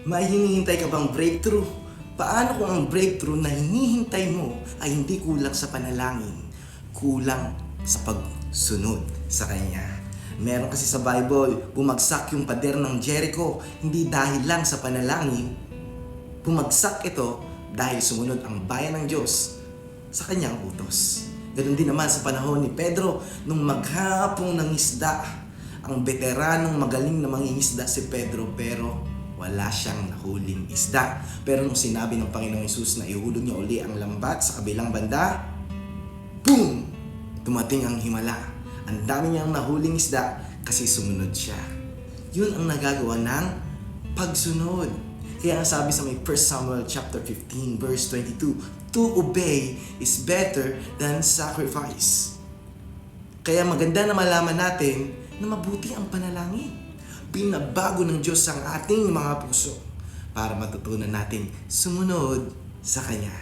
May hinihintay ka bang breakthrough? Paano kung ang breakthrough na hinihintay mo ay hindi kulang sa panalangin, kulang sa pagsunod sa Kanya? Meron kasi sa Bible, bumagsak yung pader ng Jericho, hindi dahil lang sa panalangin. Bumagsak ito dahil sumunod ang bayan ng Diyos sa Kanyang utos. Ganun din naman sa panahon ni Pedro, nung maghapong ng isda. Ang veteranong magaling na mangingisda si Pedro, pero wala siyang nahuling isda. Pero nung sinabi ng Panginoong Hesus na ihulog niya uli ang lambat sa kabilang banda, boom! Dumating ang himala. Ang dami niyang nahuling isda kasi sumunod siya. Yun ang nagagawa ng pagsunod. Kaya ang sabi sa may 1 Samuel chapter 15 verse 22, to obey is better than sacrifice. Kaya maganda na malaman natin na mabuti ang panalangin. Binabago ng Diyos ang ating mga puso para matutunan natin sumunod sa Kanya.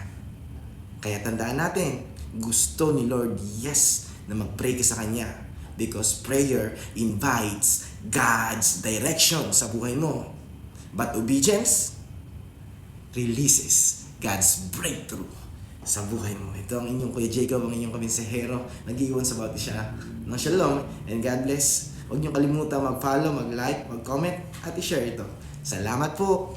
Kaya tandaan natin, gusto ni Lord, yes, na mag-pray ka sa Kanya because prayer invites God's direction sa buhay mo. But obedience releases God's breakthrough sa buhay mo. Ito ang inyong Kuya Jacob, ang inyong kabisahero, nag-iwan sa bawat isa ng shalom and God bless. Huwag niyo kalimutan mag-follow, mag-like, mag-comment at i-share ito. Salamat po!